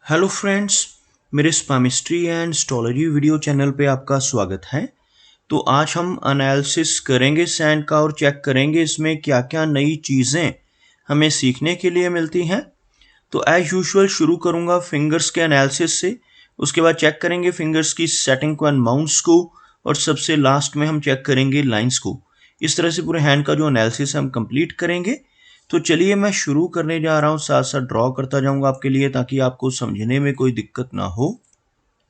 Hello friends, मेरे स्पामिस्ट्री and astrology video channel पे आपका स्वागत है। तो आज हम एनालिसिस करेंगे सैंड का और चेक करेंगे इसमें क्या क्या नई चीज़ें हमें सीखने के लिए मिलती हैं। तो एज यूजुअल शुरू करूंगा फिंगर्स के एनालिसिस से, उसके बाद चेक करेंगे फिंगर्स की सेटिंग को एंड माउंट्स को, और सबसे लास्ट में हम चेक करेंगे लाइंस को। इस तरह से पूरे हैंड का जो एनालिसिस हम कंप्लीट करेंगे। तो चलिए मैं शुरू करने जा रहा हूँ, साथ साथ ड्रॉ करता जाऊंगा आपके लिए ताकि आपको समझने में कोई दिक्कत ना हो।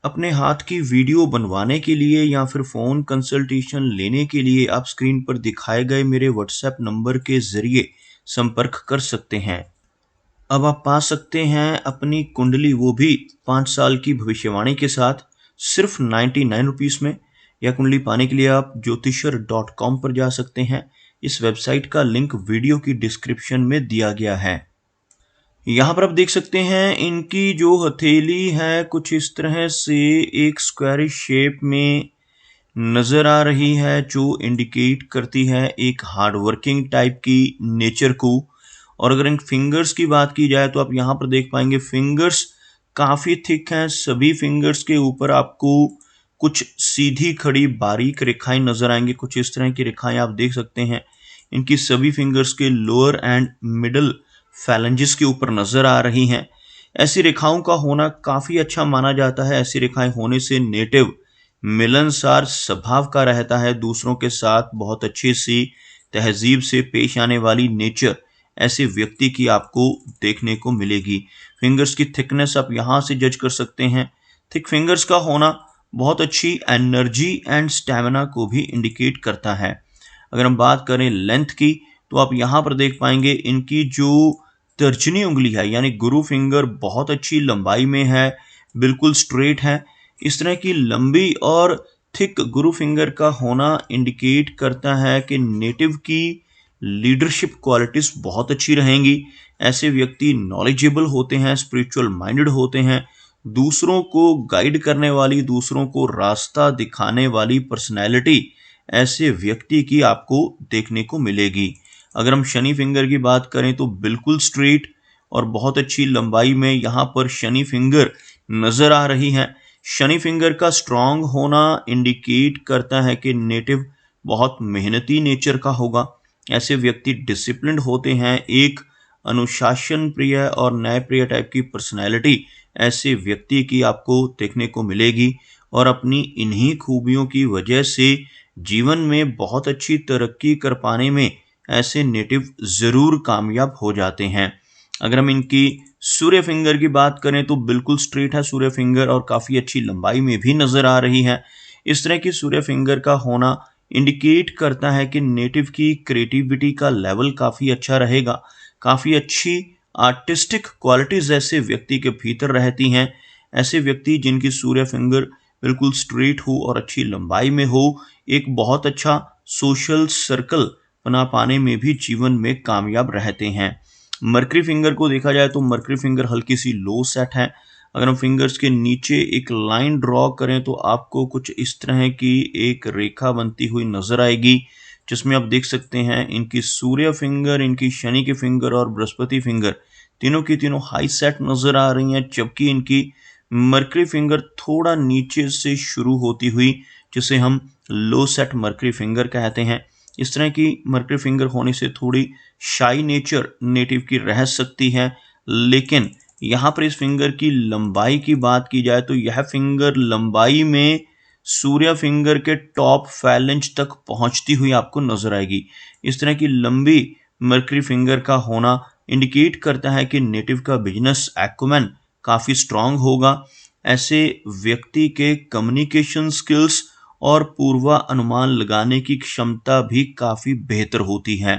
अपने हाथ की वीडियो बनवाने के लिए या फिर फ़ोन कंसल्टेशन लेने के लिए आप स्क्रीन पर दिखाए गए मेरे व्हाट्सएप नंबर के ज़रिए संपर्क कर सकते हैं। अब आप पा सकते हैं अपनी कुंडली, वो भी 5 साल की भविष्यवाणी के साथ, सिर्फ 99 रुपीज़ में। यह कुंडली पाने के लिए आप ज्योतिषर.com पर जा सकते हैं। इस वेबसाइट का लिंक वीडियो की डिस्क्रिप्शन में दिया गया है। यहाँ पर आप देख सकते हैं इनकी जो हथेली है कुछ इस तरह से एक स्क्वायर शेप में नज़र आ रही है, जो इंडिकेट करती है एक हार्डवर्किंग टाइप की नेचर को। और अगर इन फिंगर्स की बात की जाए तो आप यहाँ पर देख पाएंगे फिंगर्स काफ़ी थिक हैं। सभी फिंगर्स के ऊपर आपको कुछ सीधी खड़ी बारीक रेखाएं नज़र आएंगी। कुछ इस तरह की रेखाएं आप देख सकते हैं इनकी सभी फिंगर्स के लोअर एंड मिडल फैलेंजेस के ऊपर नज़र आ रही हैं। ऐसी रेखाओं का होना काफ़ी अच्छा माना जाता है। ऐसी रेखाएं होने से नेटिव मिलनसार स्वभाव का रहता है, दूसरों के साथ बहुत अच्छी सी तहजीब से पेश आने वाली नेचर ऐसे व्यक्ति की आपको देखने को मिलेगी। फिंगर्स की थिकनेस आप यहाँ से जज कर सकते हैं। थिक फिंगर्स का होना बहुत अच्छी एनर्जी एंड स्टैमिना को भी इंडिकेट करता है। अगर हम बात करें लेंथ की तो आप यहाँ पर देख पाएंगे इनकी जो तर्जनी उंगली है यानी गुरु फिंगर बहुत अच्छी लंबाई में है, बिल्कुल स्ट्रेट है। इस तरह की लंबी और थिक गुरु फिंगर का होना इंडिकेट करता है कि नेटिव की लीडरशिप क्वालिटीज बहुत अच्छी रहेंगी। ऐसे व्यक्ति नॉलेजेबल होते हैं, स्पिरिचुअल माइंडेड होते हैं, दूसरों को गाइड करने वाली, दूसरों को रास्ता दिखाने वाली पर्सनैलिटी ऐसे व्यक्ति की आपको देखने को मिलेगी। अगर हम शनि फिंगर की बात करें तो बिल्कुल स्ट्रेट और बहुत अच्छी लंबाई में यहाँ पर शनि फिंगर नजर आ रही है। शनि फिंगर का स्ट्रांग होना इंडिकेट करता है कि नेटिव बहुत मेहनती नेचर का होगा। ऐसे व्यक्ति डिसिप्लिन्ड होते हैं, एक अनुशासन प्रिय और न्याय प्रिय टाइप की पर्सनैलिटी ऐसे व्यक्ति की आपको देखने को मिलेगी। और अपनी इन्हीं खूबियों की वजह से जीवन में बहुत अच्छी तरक्की कर पाने में ऐसे नेटिव ज़रूर कामयाब हो जाते हैं। अगर हम इनकी सूर्य फिंगर की बात करें तो बिल्कुल स्ट्रेट है सूर्य फिंगर और काफ़ी अच्छी लंबाई में भी नज़र आ रही है। इस तरह की सूर्य फिंगर का होना इंडिकेट करता है कि नेटिव की क्रिएटिविटी का लेवल काफ़ी अच्छा रहेगा। काफ़ी अच्छी आर्टिस्टिक क्वालिटीज़ ऐसे व्यक्ति के भीतर रहती हैं। ऐसे व्यक्ति जिनकी सूर्य फिंगर बिल्कुल स्ट्रेट हो और अच्छी लंबाई में हो, एक बहुत अच्छा सोशल सर्कल बना पाने में भी जीवन में कामयाब रहते हैं। मर्करी फिंगर को देखा जाए तो मर्करी फिंगर हल्की सी लो सेट है। अगर हम फिंगर्स के नीचे एक लाइन ड्रॉ करें तो आपको कुछ इस तरह की एक रेखा बनती हुई नजर आएगी, जिसमें आप देख सकते हैं इनकी सूर्य फिंगर, इनकी शनि की फिंगर और बृहस्पति फिंगर तीनों की तीनों हाई सेट नजर आ रही हैं, जबकि इनकी मर्करी फिंगर थोड़ा नीचे से शुरू होती हुई, जिसे हम लो सेट मर्करी फिंगर कहते हैं। इस तरह की मर्करी फिंगर होने से थोड़ी शाई नेचर नेटिव की रह सकती है। लेकिन यहाँ पर इस फिंगर की लंबाई की बात की जाए तो यह फिंगर लंबाई में सूर्य फिंगर के टॉप फैलेंज तक पहुंचती हुई आपको नजर आएगी। इस तरह की लंबी मर्करी फिंगर का होना इंडिकेट करता है कि नेटिव का बिजनेस एक्युमेन काफ़ी स्ट्रांग होगा। ऐसे व्यक्ति के कम्युनिकेशन स्किल्स और पूर्वानुमान लगाने की क्षमता भी काफ़ी बेहतर होती है।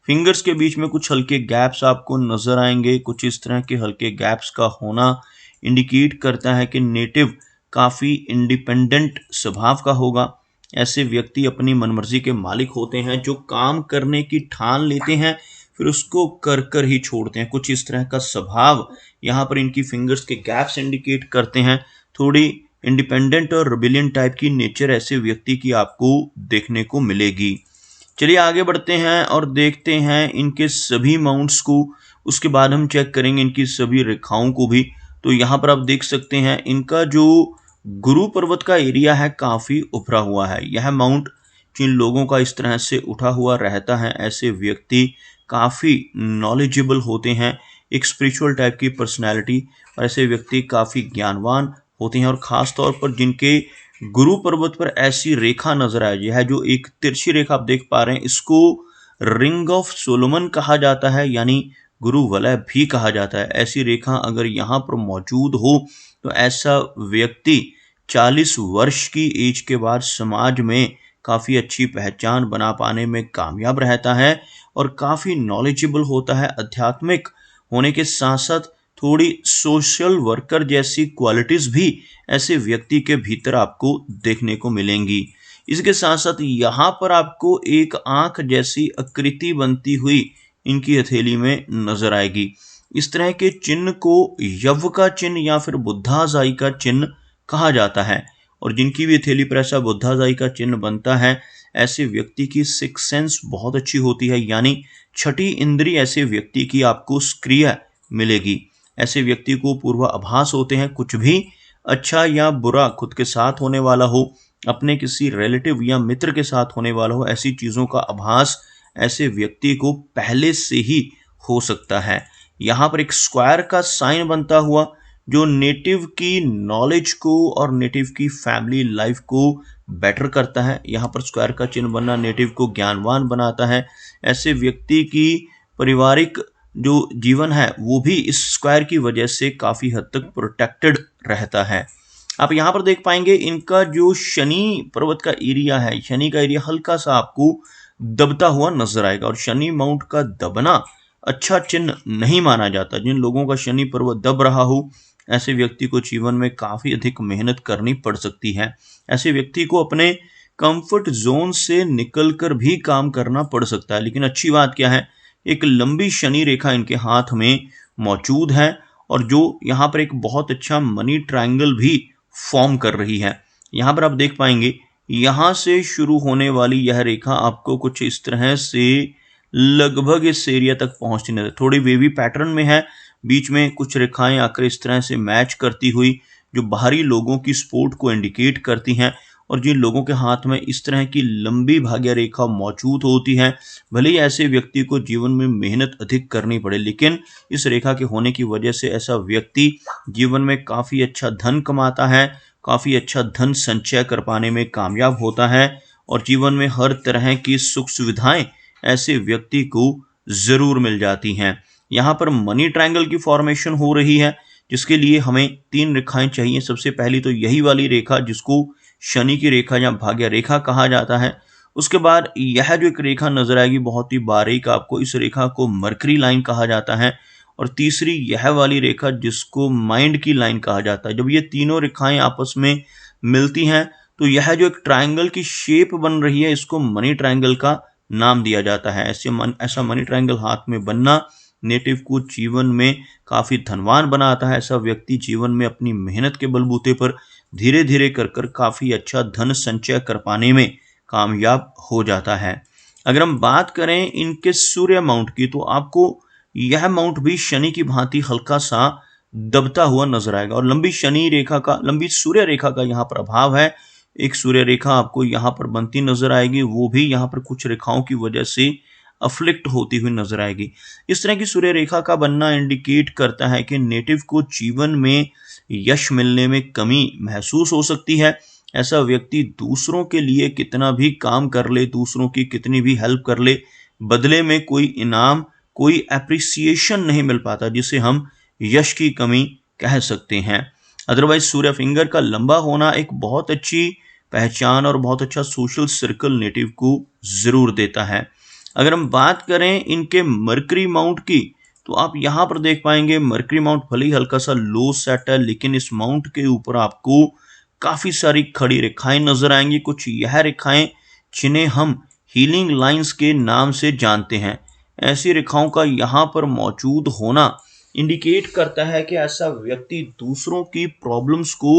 फिंगर्स के बीच में कुछ हल्के गैप्स आपको नज़र आएंगे। कुछ इस तरह के हल्के गैप्स का होना इंडिकेट करता है कि नेटिव काफ़ी इंडिपेंडेंट स्वभाव का होगा। ऐसे व्यक्ति अपनी मनमर्जी के मालिक होते हैं, जो काम करने की ठान लेते हैं फिर उसको कर कर ही छोड़ते हैं। कुछ इस तरह का स्वभाव यहाँ पर इनकी फिंगर्स के गैप्स इंडिकेट करते हैं। थोड़ी इंडिपेंडेंट और रिबेलियन टाइप की नेचर ऐसे व्यक्ति की आपको देखने को मिलेगी। चलिए आगे बढ़ते हैं और देखते हैं इनके सभी माउंट्स को। उसके बाद हम चेक करेंगे इनकी सभी रेखाओं को भी। तो यहाँ पर आप देख सकते हैं इनका जो गुरु पर्वत का एरिया है काफी उभरा हुआ है। यह माउंट जिन लोगों का इस तरह से उठा हुआ रहता है, ऐसे व्यक्ति काफी नॉलेजेबल होते हैं, एक स्पिरिचुअल टाइप की पर्सनैलिटी, और ऐसे व्यक्ति काफी ज्ञानवान होते हैं। और खास तौर पर जिनके गुरु पर्वत पर ऐसी रेखा नजर आए, यह जो एक तिरछी रेखा आप देख पा रहे हैं, इसको रिंग ऑफ सोलोमन कहा जाता है, यानी गुरु वलय भी कहा जाता है। ऐसी रेखा अगर यहाँ पर मौजूद हो तो ऐसा व्यक्ति 40 वर्ष की एज के बाद समाज में काफी अच्छी पहचान बना पाने में कामयाब रहता है और काफी नॉलेजेबल होता है। आध्यात्मिक होने के साथ साथ थोड़ी सोशल वर्कर जैसी क्वालिटीज भी ऐसे व्यक्ति के भीतर आपको देखने को मिलेंगी। इसके साथ साथ यहाँ पर आपको एक आंख जैसी आकृति बनती हुई इनकी हथेली में नजर आएगी। इस तरह के चिन्ह को यव का चिन्ह या फिर बुद्धाजाई का चिन्ह कहा जाता है। और जिनकी भी हथेली पर ऐसा बुद्धाजाई का चिन्ह बनता है, ऐसे व्यक्ति की सिक्स सेंस बहुत अच्छी होती है, यानी छठी इंद्रिय ऐसे व्यक्ति की आपको सक्रिय मिलेगी। ऐसे व्यक्ति को पूर्वाभास होते हैं, कुछ भी अच्छा या बुरा खुद के साथ होने वाला हो, अपने किसी रिलेटिव या मित्र के साथ होने वाला हो, ऐसी चीजों का आभास ऐसे व्यक्ति को पहले से ही हो सकता है। यहाँ पर एक स्क्वायर का साइन बनता हुआ जो नेटिव की नॉलेज को और नेटिव की फैमिली लाइफ को बेटर करता है। यहाँ पर स्क्वायर का चिन्ह बनना नेटिव को ज्ञानवान बनाता है। ऐसे व्यक्ति की पारिवारिक जो जीवन है वो भी इस स्क्वायर की वजह से काफी हद तक प्रोटेक्टेड रहता है। आप यहाँ पर देख पाएंगे इनका जो शनि पर्वत का एरिया है, शनि का एरिया हल्का सा आपको दबता हुआ नजर आएगा। और शनि माउंट का दबना अच्छा चिन्ह नहीं माना जाता। जिन लोगों का शनि पर्वत दब रहा हो, ऐसे व्यक्ति को जीवन में काफी अधिक मेहनत करनी पड़ सकती है। ऐसे व्यक्ति को अपने कंफर्ट जोन से निकलकर भी काम करना पड़ सकता है। लेकिन अच्छी बात क्या है, एक लंबी शनि रेखा इनके हाथ में मौजूद है और जो यहाँ पर एक बहुत अच्छा मनी ट्रायंगल भी फॉर्म कर रही है। यहाँ पर आप देख पाएंगे यहाँ से शुरू होने वाली यह रेखा आपको कुछ इस तरह से लगभग इस एरिया तक पहुंचती नजर, थोड़ी वेवी पैटर्न में है, बीच में कुछ रेखाएं आकर इस तरह से मैच करती हुई जो बाहरी लोगों की सपोर्ट को इंडिकेट करती हैं। और जिन लोगों के हाथ में इस तरह की लंबी भाग्य रेखा मौजूद होती है, भले ही ऐसे व्यक्ति को जीवन में मेहनत अधिक करनी पड़े, लेकिन इस रेखा के होने की वजह से ऐसा व्यक्ति जीवन में काफी अच्छा धन कमाता है, काफी अच्छा धन संचय कर पाने में कामयाब होता है और जीवन में हर तरह की सुख सुविधाएं ऐसे व्यक्ति को जरूर मिल जाती हैं। यहाँ पर मनी ट्रायंगल की फॉर्मेशन हो रही है, जिसके लिए हमें 3 रेखाएं चाहिए। सबसे पहली तो यही वाली रेखा जिसको शनि की रेखा या भाग्य रेखा कहा जाता है। उसके बाद यह जो एक रेखा नजर आएगी बहुत ही बारीक, आपको इस रेखा को मर्करी लाइन कहा जाता है। और तीसरी यह वाली रेखा जिसको माइंड की लाइन कहा जाता है। जब ये तीनों रेखाएं आपस में मिलती हैं तो यह जो एक ट्रायंगल की शेप बन रही है, इसको मनी ट्रायंगल का नाम दिया जाता है। ऐसा मनी ट्रायंगल हाथ में बनना नेटिव को जीवन में काफी धनवान बनाता है। ऐसा व्यक्ति जीवन में अपनी मेहनत के बलबूते पर धीरे धीरे कर काफी अच्छा धन संचय कर पाने में कामयाब हो जाता है। अगर हम बात करें इनके सूर्य माउंट की, तो आपको यह माउंट भी शनि की भांति हल्का सा दबता हुआ नजर आएगा। और लंबी सूर्य रेखा का यहाँ पर अभाव है। एक सूर्य रेखा आपको यहाँ पर बनती नजर आएगी, वो भी यहाँ पर कुछ रेखाओं की वजह से अफ्लिक्ट होती हुई नजर आएगी। इस तरह की सूर्य रेखा का बनना इंडिकेट करता है कि नेटिव को जीवन में यश मिलने में कमी महसूस हो सकती है। ऐसा व्यक्ति दूसरों के लिए कितना भी काम कर ले, दूसरों की कितनी भी हेल्प कर ले, बदले में कोई इनाम, कोई एप्रिसिएशन नहीं मिल पाता, जिसे हम यश की कमी कह सकते हैं। अदरवाइज सूर्य फिंगर का लंबा होना एक बहुत अच्छी पहचान और बहुत अच्छा सोशल सर्कल नेटिव को जरूर देता है। अगर हम बात करें इनके मर्करी माउंट की, तो आप यहाँ पर देख पाएंगे मर्करी माउंट भले ही हल्का सा लो सेट है, लेकिन इस माउंट के ऊपर आपको काफी सारी खड़ी रेखाएं नजर आएंगी। कुछ यह रेखाएं जिन्हें हम हीलिंग लाइंस के नाम से जानते हैं। ऐसी रेखाओं का यहाँ पर मौजूद होना इंडिकेट करता है कि ऐसा व्यक्ति दूसरों की प्रॉब्लम्स को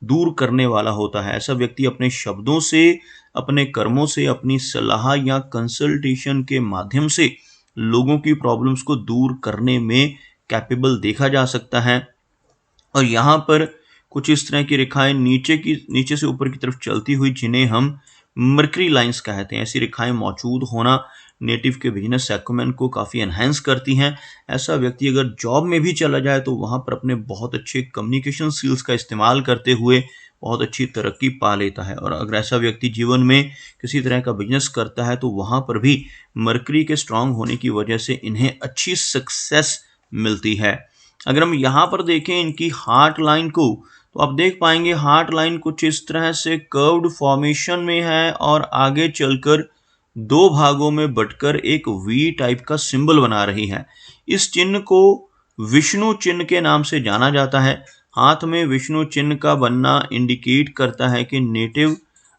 दूर करने वाला होता है। ऐसा व्यक्ति अपने शब्दों से, अपने कर्मों से, अपनी सलाह या कंसल्टेशन के माध्यम से लोगों की प्रॉब्लम्स को दूर करने में कैपेबल देखा जा सकता है। और यहाँ पर कुछ इस तरह की रेखाएं नीचे से ऊपर की तरफ चलती हुई, जिन्हें हम मर्करी लाइंस कहते हैं, ऐसी रेखाएं मौजूद होना नेटिव के बिजनेस एक्यूमेन को काफ़ी एनहांस करती हैं। ऐसा व्यक्ति अगर जॉब में भी चला जाए तो वहाँ पर अपने बहुत अच्छे कम्युनिकेशन स्किल्स का इस्तेमाल करते हुए बहुत अच्छी तरक्की पा लेता है। और अगर ऐसा व्यक्ति जीवन में किसी तरह का बिजनेस करता है तो वहाँ पर भी मर्करी के स्ट्रांग होने की वजह से इन्हें अच्छी सक्सेस मिलती है। अगर हम यहाँ पर देखें इनकी हार्ट लाइन को, तो आप देख पाएंगे हार्ट लाइन कुछ इस तरह से कर्व्ड फॉर्मेशन में है और आगे चलकर दो भागों में बंटकर एक वी टाइप का सिंबल बना रही है। इस चिन्ह को विष्णु चिन्ह के नाम से जाना जाता है। हाथ में विष्णु चिन्ह का बनना इंडिकेट करता है कि नेटिव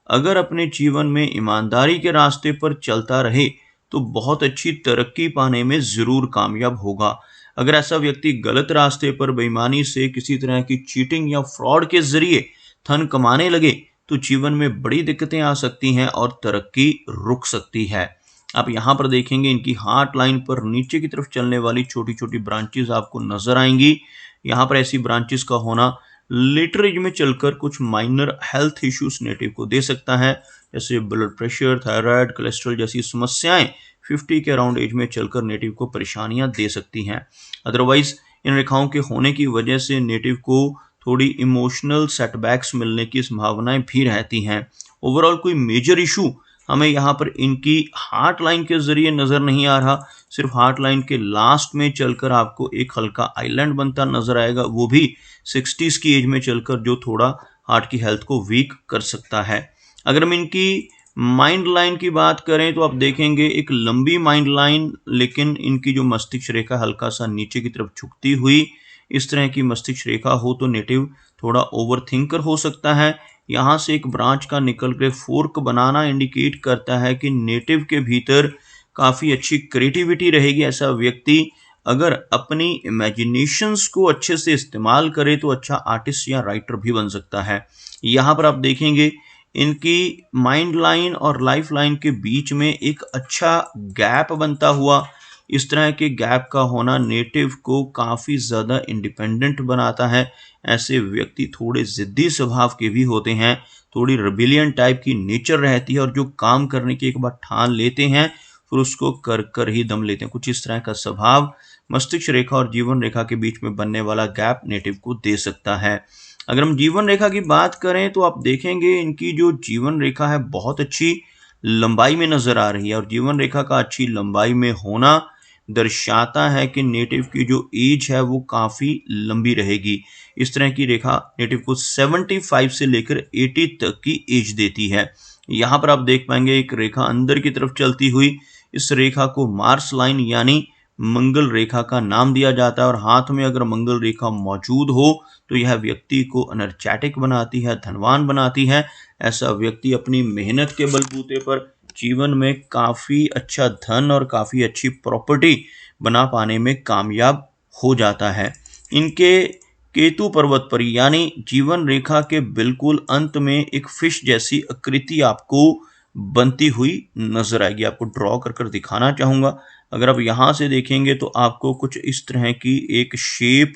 अगर अपने जीवन में ईमानदारी के रास्ते पर चलता रहे तो बहुत अच्छी तरक्की पाने में जरूर कामयाब होगा। अगर ऐसा व्यक्ति गलत रास्ते पर बेईमानी से किसी तरह की चीटिंग या फ्रॉड के जरिए धन कमाने लगे तो जीवन में बड़ी दिक्कतें आ सकती हैं और तरक्की रुक सकती है। आप यहाँ पर देखेंगे इनकी हार्ट लाइन पर नीचे की तरफ चलने वाली छोटी छोटी ब्रांचेस आपको नजर आएंगी। यहाँ पर ऐसी ब्रांचेस का होना लेटर एज में चलकर कुछ माइनर हेल्थ इश्यूज नेटिव को दे सकता है, जैसे ब्लड प्रेशर, थायराइड, कोलेस्ट्रॉल जैसी समस्याएं 50 के अराउंड एज में चलकर नेटिव को परेशानियां दे सकती हैं। अदरवाइज इन रेखाओं के होने की वजह से नेटिव को थोड़ी इमोशनल सेटबैक्स मिलने की संभावनाएं भी रहती हैं। ओवरऑल कोई मेजर इशू हमें यहाँ पर इनकी हार्ट लाइन के जरिए नजर नहीं आ रहा। सिर्फ हार्ट लाइन के लास्ट में चलकर आपको एक हल्का आइलैंड बनता नजर आएगा, वो भी 60s की एज में चलकर, जो थोड़ा हार्ट की हेल्थ को वीक कर सकता है। अगर हम इनकी माइंड लाइन की बात करें तो आप देखेंगे एक लंबी माइंड लाइन, लेकिन इनकी जो मस्तिष्क रेखा हल्का सा नीचे की तरफ झुकती हुई इस तरह की मस्तिष्क रेखा हो तो नेटिव थोड़ा ओवर थिंकर हो सकता है। यहाँ से एक ब्रांच का निकल के फोर्क बनाना इंडिकेट करता है कि नेटिव के भीतर काफ़ी अच्छी क्रिएटिविटी रहेगी। ऐसा व्यक्ति अगर अपनी इमेजिनेशंस को अच्छे से इस्तेमाल करे तो अच्छा आर्टिस्ट या राइटर भी बन सकता है। यहाँ पर आप देखेंगे इनकी माइंड लाइन और लाइफ लाइन के बीच में एक अच्छा गैप बनता हुआ, इस तरह के गैप का होना नेटिव को काफ़ी ज़्यादा इंडिपेंडेंट बनाता है। ऐसे व्यक्ति थोड़े ज़िद्दी स्वभाव के भी होते हैं, थोड़ी रेबिलियन टाइप की नेचर रहती है और जो काम करने की एक बार ठान लेते हैं फिर उसको कर कर ही दम लेते हैं। कुछ इस तरह का स्वभाव मस्तिष्क रेखा और जीवन रेखा के बीच में बनने वाला गैप नेटिव को दे सकता है। अगर हम जीवन रेखा की बात करें तो आप देखेंगे इनकी जो जीवन रेखा है बहुत अच्छी लंबाई में नजर आ रही है और जीवन रेखा का अच्छी लंबाई में होना दर्शाता है कि नेटिव की जो एज है वो काफ़ी लंबी रहेगी। इस तरह की रेखा नेटिव को 75 से लेकर 80 तक की एज देती है। यहाँ पर आप देख पाएंगे एक रेखा अंदर की तरफ चलती हुई, इस रेखा को मार्स लाइन यानी मंगल रेखा का नाम दिया जाता है और हाथ में अगर मंगल रेखा मौजूद हो तो यह व्यक्ति को एनर्जेटिक बनाती है, धनवान बनाती है। ऐसा व्यक्ति अपनी मेहनत के बलबूते पर जीवन में काफ़ी अच्छा धन और काफ़ी अच्छी प्रॉपर्टी बना पाने में कामयाब हो जाता है। इनके केतु पर्वत पर यानी जीवन रेखा के बिल्कुल अंत में एक फिश जैसी आकृति आपको बनती हुई नजर आएगी। आपको ड्रॉ कर कर दिखाना चाहूँगा। अगर आप यहाँ से देखेंगे तो आपको कुछ इस तरह की एक शेप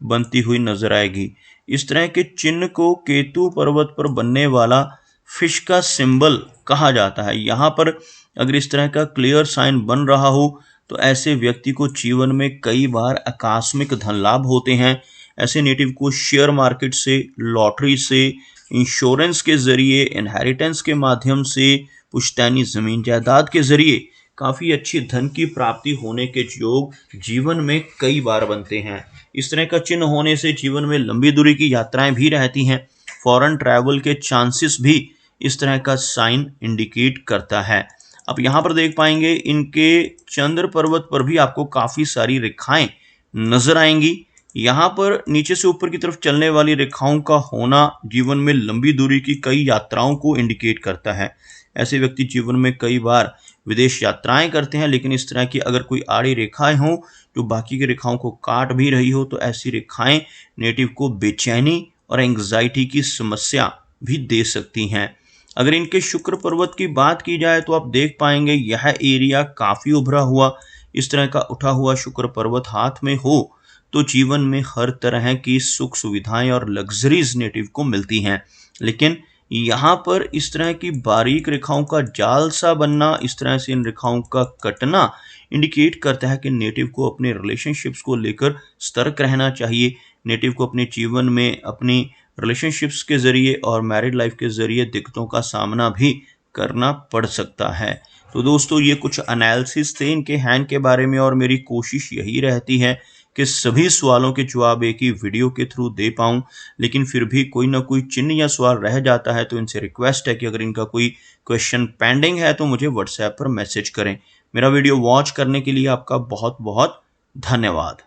बनती हुई नजर आएगी। इस तरह के चिन्ह को केतु पर्वत पर बनने वाला फिश का सिंबल कहा जाता है। यहाँ पर अगर इस तरह का क्लियर साइन बन रहा हो तो ऐसे व्यक्ति को जीवन में कई बार आकस्मिक धन लाभ होते हैं। ऐसे नेटिव को शेयर मार्केट से, लॉटरी से, इंश्योरेंस के जरिए, इनहेरिटेंस के माध्यम से, पुश्तैनी जमीन जायदाद के जरिए काफ़ी अच्छी धन की प्राप्ति होने के योग जीवन में कई बार बनते हैं। इस तरह का चिन्ह होने से जीवन में लंबी दूरी की यात्राएं भी रहती हैं। फॉरेन ट्रैवल के चांसेस भी इस तरह का साइन इंडिकेट करता है। अब यहाँ पर देख पाएंगे इनके चंद्र पर्वत पर भी आपको काफ़ी सारी रेखाएं नजर आएंगी। यहाँ पर नीचे से ऊपर की तरफ चलने वाली रेखाओं का होना जीवन में लंबी दूरी की कई यात्राओं को इंडिकेट करता है। ऐसे व्यक्ति जीवन में कई बार विदेश यात्राएं करते हैं, लेकिन इस तरह की अगर कोई आड़ी रेखाएं हों जो बाकी की रेखाओं को काट भी रही हो तो ऐसी रेखाएं नेटिव को बेचैनी और एंग्जाइटी की समस्या भी दे सकती हैं। अगर इनके शुक्र पर्वत की बात की जाए तो आप देख पाएंगे यह एरिया काफ़ी उभरा हुआ, इस तरह का उठा हुआ शुक्र पर्वत हाथ में हो तो जीवन में हर तरह की सुख सुविधाएं और लग्जरीज नेटिव को मिलती हैं। लेकिन यहाँ पर इस तरह की बारीक रेखाओं का जाल सा बनना, इस तरह से इन रेखाओं का कटना इंडिकेट करता है कि नेटिव को अपने रिलेशनशिप्स को लेकर सतर्क रहना चाहिए। नेटिव को अपने जीवन में अपनी रिलेशनशिप्स के ज़रिए और मैरिड लाइफ के ज़रिए दिक्कतों का सामना भी करना पड़ सकता है। तो दोस्तों, ये कुछ एनालिसिस थे इनके हैंड के बारे में, और मेरी कोशिश यही रहती है कि सभी सवालों के जवाब एक ही वीडियो के थ्रू दे पाऊँ। लेकिन फिर भी कोई ना कोई चिन्ह या सवाल रह जाता है, तो इनसे रिक्वेस्ट है कि अगर इनका कोई क्वेश्चन पेंडिंग है तो मुझे व्हाट्सएप पर मैसेज करें। मेरा वीडियो वॉच करने के लिए आपका बहुत बहुत धन्यवाद।